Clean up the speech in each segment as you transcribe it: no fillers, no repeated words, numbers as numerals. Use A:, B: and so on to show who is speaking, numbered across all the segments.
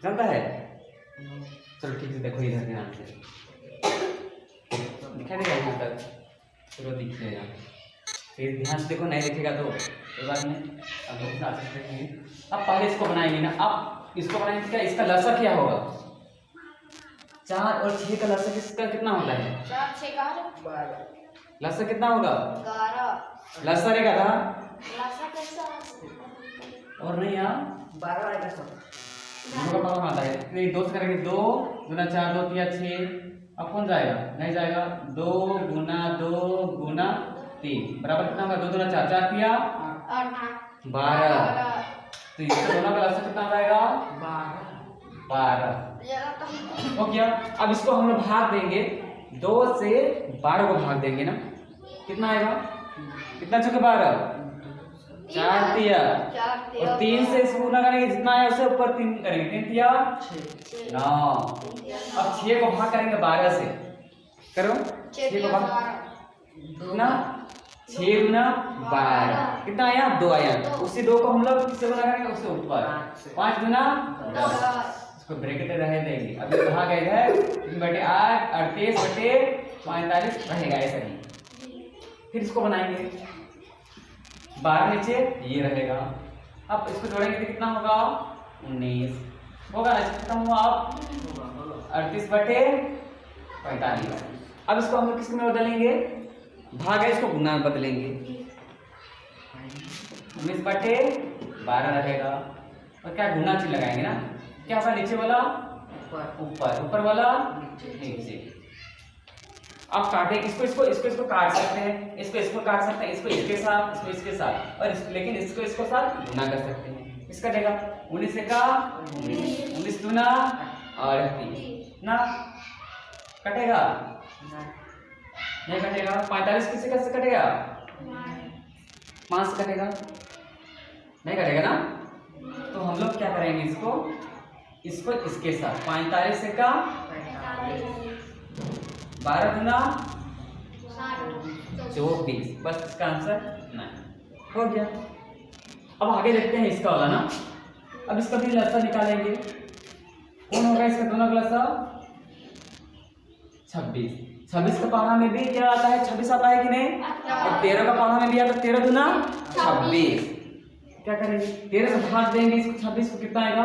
A: जानता है? चलो ठीक है, देखो इधर ध्यान से दिखाई देगा यहाँ तक, चलो दिख जाएगा। फिर ध्यान से देखो, नहीं दिखेगा तो कोई बात नहीं, अब देखो अच्छे से देखेंगे। अब पहले इसको बनाएंगे ना, अब इसको बनाएंगे क्या, इसका लसा क्या होगा? 4 और 6 का लसा किसका कितना होता है?
B: 4 6 12
A: लसा कितना होगा?
B: 11
A: लसा रहेगा था
B: लसा कैसा
A: और नहीं यार
B: 12 आएगा सब।
A: दोनों का पावर आता है, नहीं 2 से करेंगे, 2 गुना 4 2 3 6, अब कौन जाएगा? नहीं जाएगा। 2 गुना 2 गुना 3 बराबर कितना होगा? 2 गुना 4 4 3
B: 8
A: 12। तो इसका दोनों का लसा कितना आएगा? 12 हो गया। अब इसको हम लोग भाग देंगे, 2 से 12 को भाग देंगे ना, कितना आएगा? कितना चुके 12 4 दिया, और 3 से इसको गुना करेंगे, जितना है उससे ऊपर 3 करेंगे, 3 दिया 9। अब 6 को भाग करेंगे 12 से, करो 6 को भाग कितना? 6 गुना 12 कितना आया? 2 आया। उसी 2 को हम लोग किससे गुना करेंगे? उससे ऊपर 5 गुना 10, इसको ब्रैकेट रह देंगे। अब ये भाग गए है 3/8 38/45 रहेगा ऐसा ही। फिर इसको बनाएंगे, 12 नीचे ये रहेगा। अब इसको जोड़ेंगे तो कितना होगा? 19 होगा ना, कितना हुआ? अब 38/45। अब इसको हम लोग किसके में बदलेंगे? भाग है, इसको गुना में बदलेंगे, 19/12 रहेगा। और क्या गुना चिन्ह लगाएंगे ना, क्या होगा? नीचे वाला ऊपर, ऊपर वाला नीचे। आप काटे इसको काट सकते हैं, इसको काट सकते हैं, इसको इसके साथ, इसको इसके साथ, और लेकिन इसको साथ गुना कर सकते हैं। इसका देगा 19 का 19 दूना और 30 ना, कटेगा नहीं कटेगा। 45 किससे कैसे कटेगा? 5 से कटेगा, नहीं कटेगा ना। तो हम लोग क्या करेंगे, इसको इसके साथ 45 से का 12 गुना 24, बस इसका आंसर 9 हो गया। अब आगे देखते हैं इसका वाला ना। अब इसका भी लसा निकालेंगे, कौन होगा इसका दोनों का लसा? 26। 26 का पढ़ा में भी क्या आता है? 26 आता है कि नहीं? और 13 का पढ़ा में भी आता है 13 दूना 26। क्या करेंगे? 13 से भाग देंगे इसको 26 को, कितना आएगा?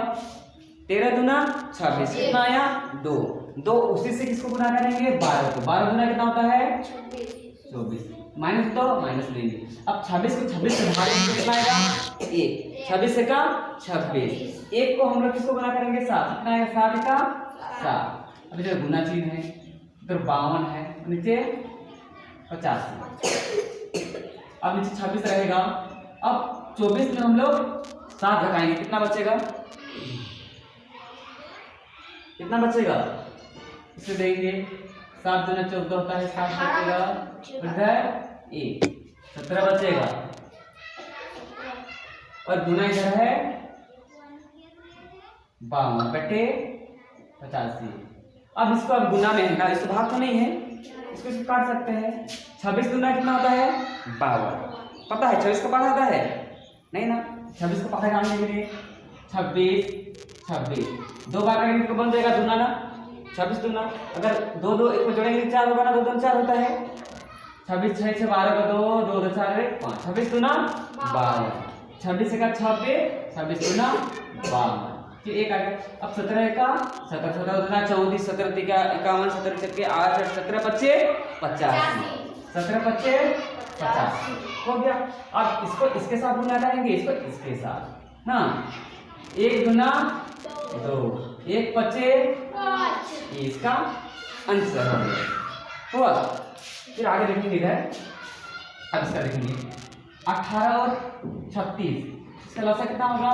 A: 13 दूना 26 कितना आया? 2 2 उसी से किसको गुना करेंगे? 12 को। 12 गुना कितना होता है? 24 माइनस तो माइनस लेंगे। अब 26 को 26 से भाग देंगे, कितना आएगा? 1 26 से का 26, 1 को हम लोग किसको गुना करेंगे? 7 कितना आएगा? 7 का 7। अब इधर गुना चिन्ह है, इधर 52 है, नीचे 85। अब नीचे 26 रहेगा। अब 24 में हम लोग 7 घटाएंगे, कितना बचेगा? कितना बचेगा? इसे देंगे, 7 दूना 14 होता है, 7 बचेगा, इधर 1 17 बचेगा, और गुना इधर है 52/85। अब इसको अब गुना में है ना, इसको भाग तो नहीं है, इसको काट सकते हैं। 26 दूना कितना होता है? 52। पता है 26 का पढ़ा आता है? नहीं ना, 26 का पढ़ा जानने के लिए 26 26 2 बार करेंगे तो बन जाएगा दूना ना, 26 दूना। अगर 2 2 एक को जोड़ेंगे 4 होगा ना, 2 2 4 होता है। 26 6 6 12 का 2 2 2 4 5, 26 दूना 52, 26 का 26, 26 दूना 52, फिर 1 आ गया। अब 17 का 17 17 दूना 34, 17 3 का 51, 17 4 के 8 17 25 85, 17 25 50 हो गया। अब इसको इसके साथ गुना करेंगे, इसको इसके साथ, हाँ 1 गुना 2 1 25, इसका आंसर हो गया हुआ। फिर आगे देखेंगे इधर, अब इसका देखेंगे 18 और 36, इसका लसा कितना होगा?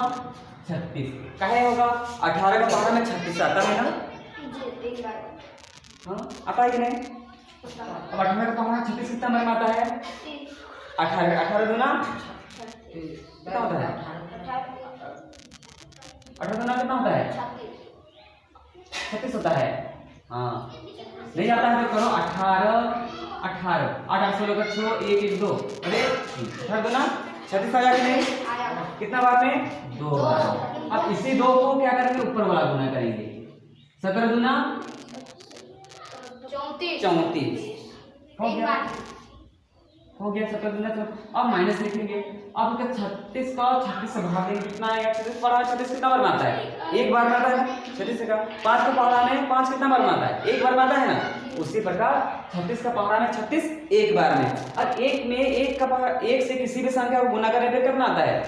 A: 36 काहे होगा? 18 का 12 में 36 आता है ना, हाँ आता है कि नहीं? अब 18 का 12 36 कितना नंबर में आता है? 18 18 दूना कितना होता है? 18 दूना कितना होता है? 36 होता है, हाँ नहीं आता है तो करो 18 18 8 8 16 1 1 2, अरे 18 दूना 36 आया कि नहीं?
B: आया।
A: कितना बार में? 2 बार। अब इसी 2 को क्या करेंगे? ऊपर वाला गुना करेंगे। 17 दूना
B: 34।
A: 34 हो
B: एक
A: गया।
B: बार।
A: हो गया 17 दूना 34। अब माइनस लिखेंगे। अब क्या 36 का 36 से भाग देंगे, कितना आएगा? 36 पढ़ा 36 कितना बार में आता है? एक बार में आता है ना 36 का। 5 का पहाड़ा में 5 कितना बार में आता है? एक बार में आता है ना। उसी प्रकार 36 का पहाड़ा में 36 एक बार में। और एक में एक का पहाड़ा, एक से किसी भी संख्या को गुना करने पे कितना आता है?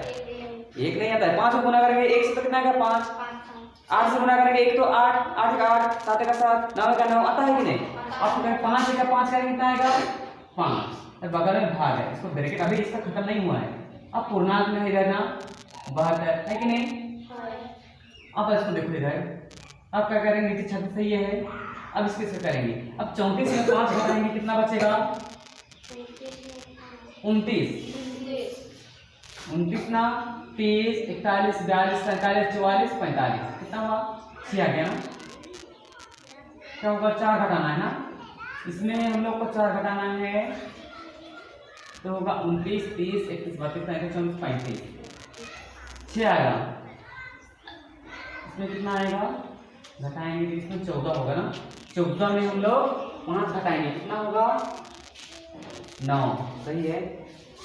A: एक नहीं आता है। 5 को गुना करेंगे 1 से तो कितना आएगा? 5। 8 से गुना करेंगे 1 तो 8, 8 का 8, 7 का 7, 9 का 9 आता है कि नहीं? अब तो 5 का 5 करेंगे कितना आएगा? 5। और बगल में भाग है, इसको ब्रैकेट अभी इसका खत्म नहीं हुआ है। अब पूर्णांक में है इधर ना 72 है कि नहीं? अब इसको देखो इधर, अब क्या करेंगे? नीचे 36 सही है। अब इसके से करेंगे। अब 34 में 5 घटाएंगे कितना बचेगा? 29। 29 ना 30, 41, 42, 43, 44, 45 कितना हुआ? 6 आ गया ना। क्या होगा? 4 घटाना है ना। इसमें हम लोग को 4 घटाना है तो होगा 29, 30, 31, 32, 33, 34, 35 6 आएगा। इसमें कितना आएगा? घटाएंगे तो इसमें 14 होगा ना। 14 में हम लोग 5 घटाएंगे कितना होगा? 9 सही है।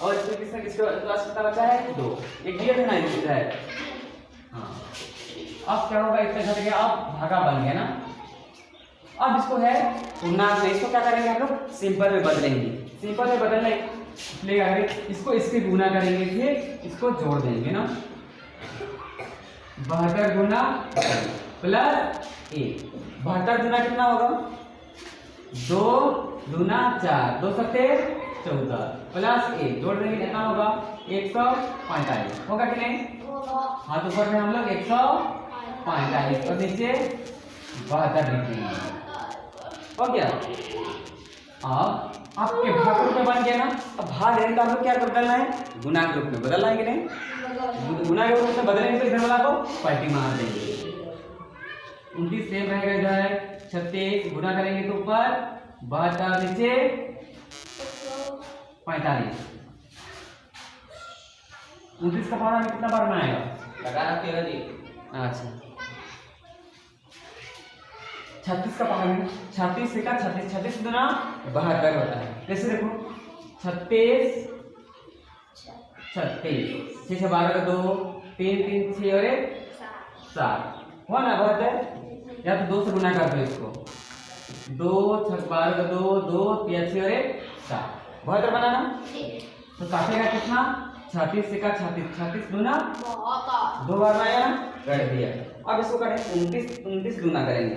A: और इसमें किसका क्लास कितना बचा है? 2। एक दिया था ना इधर। हाँ अब क्या होगा? इतना घट गया, अब भागा बन गया ना। अब इसको है पूर्णांक में, इसको क्या करेंगे हम लोग? सिंपल में बदलेंगे। सिंपल में बदलने ले आगे इसको इसके गुना करेंगे, फिर इसको जोड़ देंगे ना। 72 गुना प्लस 1। 72 गुना कितना होगा? 2 दूना 4, 2 सत्ते 14 प्लस 1 जोड़ देंगे कितना होगा? 145 होगा कि नहीं? हाँ तो ऊपर में हम लोग 145 और नीचे 72 लिखेंगे। हो गया। अब आपके भाग रूप में बन गया ना। अब भाग है तो आपको क्या बदलना है? गुना के रूप में बदलना है कि नहीं? गुना के रूप में बदलेंगे तो इधर वाला को पलटी मार देंगे। 29 सेम रहेगा इधर। 36 गुना करेंगे तो ऊपर 72 नीचे 45। 29 का पहाड़ा में कितना बार में आएगा?
C: लगा रखिएगा जी।
A: अच्छा 36 का पहाड़ में 36 से का 36, 36 गुना 72 होता है। कैसे देखो? 36 36 6 से 12 का 2, 3 3 6 और 1 7 हुआ ना 72। या तो 2 से गुना कर दो इसको। 2 6 12 का 2, 2 3 6 और 1 7 72 बना ना। तो काटेगा कितना? 36 से का 36, 36 गुना 2 बार में आया ना, कर दिया। अब इसको करें 29 गुना करेंगे।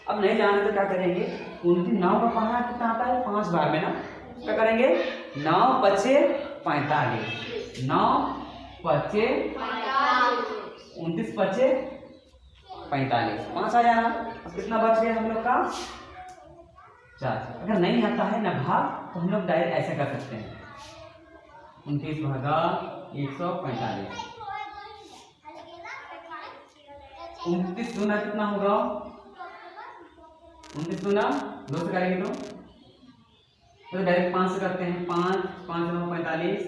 A: अब नहीं जाने तो क्या करेंगे? 29 9 का पहाड़ा कितना आता है? 5 बार में ना। क्या करेंगे? 9 पचे 45, 9 पचे 29 पचे 45 5 आ जाना। अब कितना बच गया हम लोग का? 4। अगर नहीं आता है ना भाग तो हम लोग डायरेक्ट ऐसे कर सकते हैं 29 भागा 145। 29 गुना कितना होगा? 29 गुना 2 से करेंगे तो डायरेक्ट 5 से करते हैं। 5 5 9 45,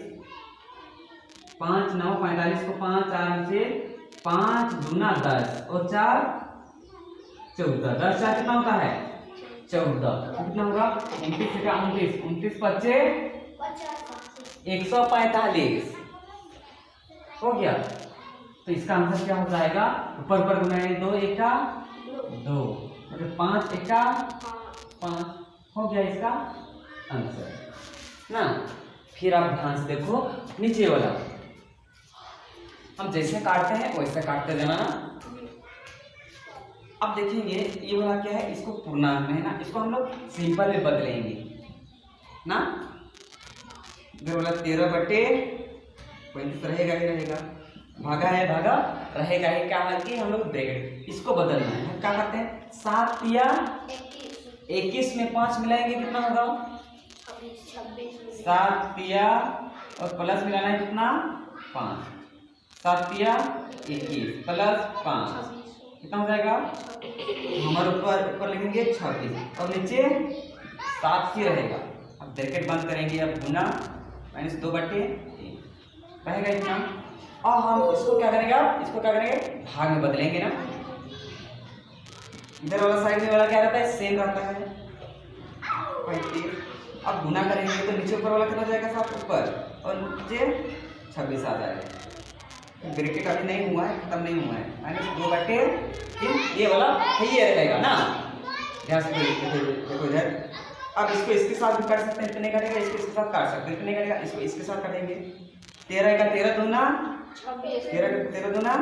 A: 5 9 45 को 5 4 से 5 दूना 10 और 4 14, 10 4 कितना होता है? 14। कितना होगा? 29 से 29, 29 पच्चे 145 हो गया। तो इसका आंसर क्या हो जाएगा? ऊपर ऊपर गुना है 2 1 का 2 मतलब 5 1 का 5 हो गया इसका आंसर ना। फिर आप ध्यान से देखो नीचे वाला, हम जैसे काटते हैं वैसे काटते जाना ना। अब देखेंगे ये वाला क्या है? इसको पूर्णांक में है ना, इसको हम लोग सिंपल में बदलेंगे ना। इधर वाला 13/35 रहेगा ही रहेगा, भागा है भागा रहेगा ही। क्या है कि हम लोग ब्रैकेट इसको बदलना है। क्या करते हैं? 7 या 21 में 5 मिलाएंगे कितना होगा? 7 या और प्लस मिलाना है कितना? 5। 7 या 21 प्लस 5 कितना हो जाएगा? हमारे ऊपर लिखेंगे 26 और नीचे 7 ही रहेगा। अब ब्रैकेट बंद करेंगे। अब गुना -2/1 रहेगा इतना। और हम इसको क्या करेंगे, अब इसको क्या करेंगे, भाग में बदलेंगे ना। इधर वाला साइड में वाला क्या रहता है, सेम रहता है 35। अब गुना करेंगे तो नीचे ऊपर वाला कितना जाएगा, 7 ऊपर और नीचे 26 आ जाएगा। ब्रैकेट अभी नहीं हुआ है, खत्म नहीं हुआ है, -2/3 ये वाला ये रहेगा ना। ध्यान से देखो इधर। अब इसको इसके साथ भी काट सकते हैं, इतने कटेगा, इसके साथ काट सकते हैं, इतने कटेगा, इसको इसके साथ काटेंगे। 13 का 13 दूना 13 दूना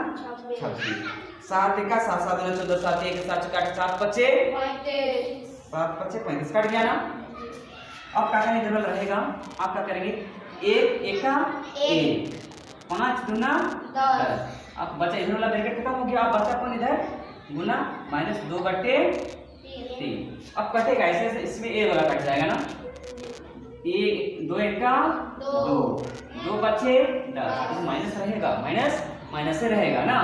A: 26, 7 का 7 7 दूना 14, 7 1 7 काट 7 5 35 कट गया ना। अब क्या करेंगे, इधर रहेगा, आप क्या करेंगे, 1 1 का 1, 5 दूना 10। अब बचा इधर वाला ब्रैकेट खत्म हो गया। अब बचा कौन इधर, गुना -2/3। अब कटेगा ऐसे ऐसे, इसमें ए वाला कट जाएगा ना। 2 1 का 2, 2 बचे 10, माइनस रहेगा, माइनस से रहेगा ना।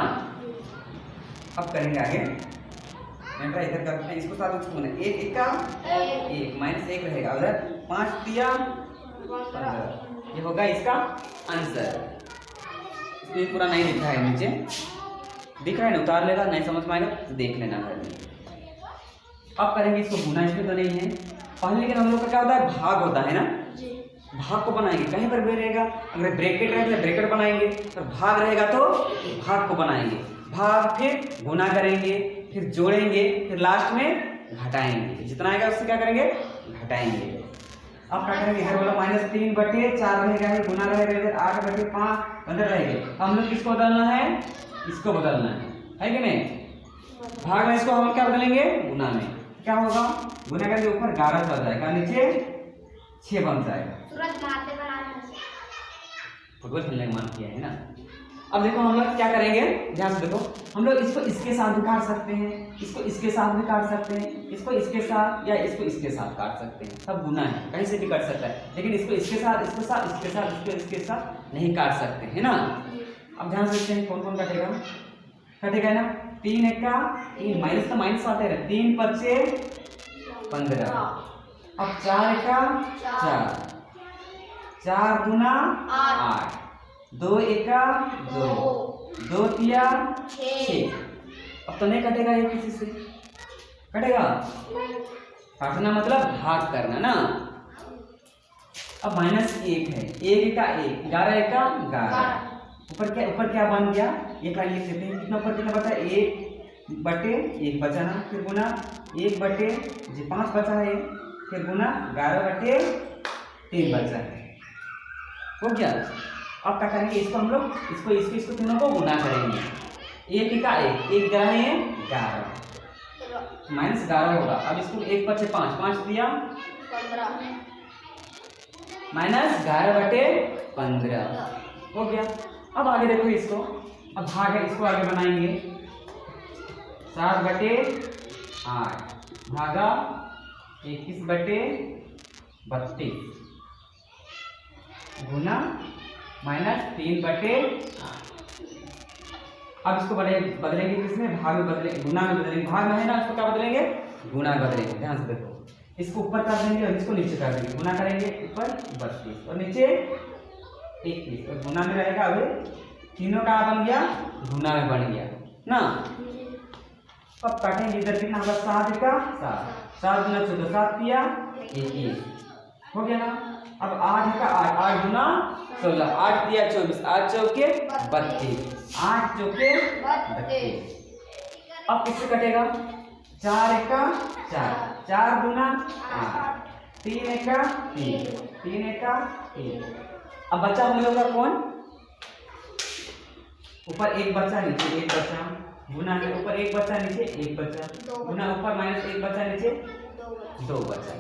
A: अब करेंगे आगे, इधर करते हैं, इसको साथ उसको 1 1 का 1, -1 रहेगा उधर। 5 दिया 15, ये होगा इसका आंसर। इसमें पूरा नहीं लिखा है, नीचे दिख रहा है ना, उतार लेगा, नहीं समझ में आएगा तो देख लेना घर में। अब करेंगे इसको गुना, इसमें तो नहीं है पहले, लेकिन हम लोग का क्या होता है, भाग होता है ना। भाग को बनाएंगे, कहीं पर भी रहेगा, अगर ब्रैकेट रहेगा तो ब्रैकेट बनाएंगे, और भाग रहेगा तो भाग को बनाएंगे। भाग फिर गुना करेंगे, फिर जोड़ेंगे, फिर लास्ट में घटाएंगे, जितना आएगा उससे क्या करेंगे, घटाएंगे। अब क्या करेंगे, इधर वाला -3/4 रहेगा, ये गुना रहेगा, इधर 8/5 अंदर रहेगा। हम लोग किसको बदलना है, इसको बदलना है कि नहीं। भाग में इसको हम क्या बदलेंगे, गुना में। क्या होगा, गुना करके ऊपर 11 चल जाएगा, नीचे 6 बन जाएगा। फुटबॉल खेलने का मन किया है ना। अब देखो हम लोग क्या करेंगे, ध्यान से देखो, हम लोग इसको इसके साथ भी काट सकते हैं, इसको इसके साथ भी काट सकते हैं, इसको इसके साथ या इसको इसके साथ काट सकते हैं, सब गुना है, कहीं से भी कट सकता है। लेकिन इसको इसके साथ, इसके साथ, इसके साथ, इसको इसके साथ नहीं काट सकते है ना। अब ध्यान से देखते हैं कौन कौन कटेगा, कटेगा ना। 3 1 का 3, माइनस तो माइनस आते हैं, 3 5 15। अब 4 1 का 4, 4 दूना 8, 2 1 का 2, 2 3 6। अब तो नहीं कटेगा ये किसी से, कटेगा, काटना मतलब भाग करना ना। अब -1 है, 1 का 1, 11 1 का 11। ऊपर क्या बन गया, ये फाइल लिख देते हैं, कितना ऊपर कितना बचा, 1/1 बचा ना, फिर गुना 1/5 बचा है, फिर गुना 11/3 बचा है, हो गया। अब क्या करेंगे, इसको हम लोग इसको तीनों को गुना करेंगे। 1 का 1 11 है 11, -11 होगा। अब इसको 1 5 5 दिया -11/15 हो गया। अब आगे देखो इसको, अब भाग है, इसको आगे बनाएंगे। 7/8 भागा 21/32 गुना -3/8। अब इसको बदलेंगे किसमें, भाग में बदलेंगे, गुना में बदलेंगे। भाग में है ना, इसको क्या बदलेंगे, गुना बदलेंगे। ध्यान से देखो, इसको ऊपर कर देंगे और इसको नीचे कर देंगे। गुना करेंगे ऊपर 32 और नीचे 21, और गुना में रहेगा। अभी तीनों का बन गया, गुना में बन गया ना। अब काटेंगे, इधर कितना होगा, 7 का 7, 7 दूना 14, 7 दिया 21 हो गया ना। अब 8 का 8, 8 दूना 16, 8 दिया 24, 8 चौके 32, 8 चौके 32। अब किससे कटेगा, 4 1 का 4, 4 दूना 8, 3 1 का 3, 3 1 का 3। अब बचा हम लोग का कौन, ऊपर 1 बचा, नीचे 1 बचा, गुना है, ऊपर 1 बचा, नीचे 1 बचा, गुना ऊपर -1 बचा, नीचे 2 बचा।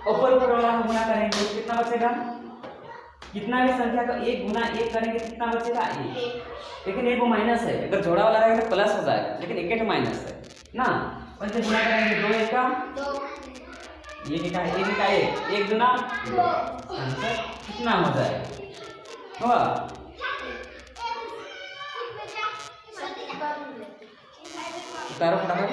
A: ऊपर वाला हम गुना करेंगे, कितना बचेगा, कितना भी संख्या का 1 गुना 1 करेंगे कितना बचेगा, 1। लेकिन एक वो माइनस है, अगर जोड़ा वाला रहेगा तो प्लस हो जाएगा, लेकिन एक माइनस है ना। और जब गुना करेंगे 2 1 का 2, 1 का 1 गुना 2, आंसर कितना हो जाएगा, होगा उतारो फटाफट।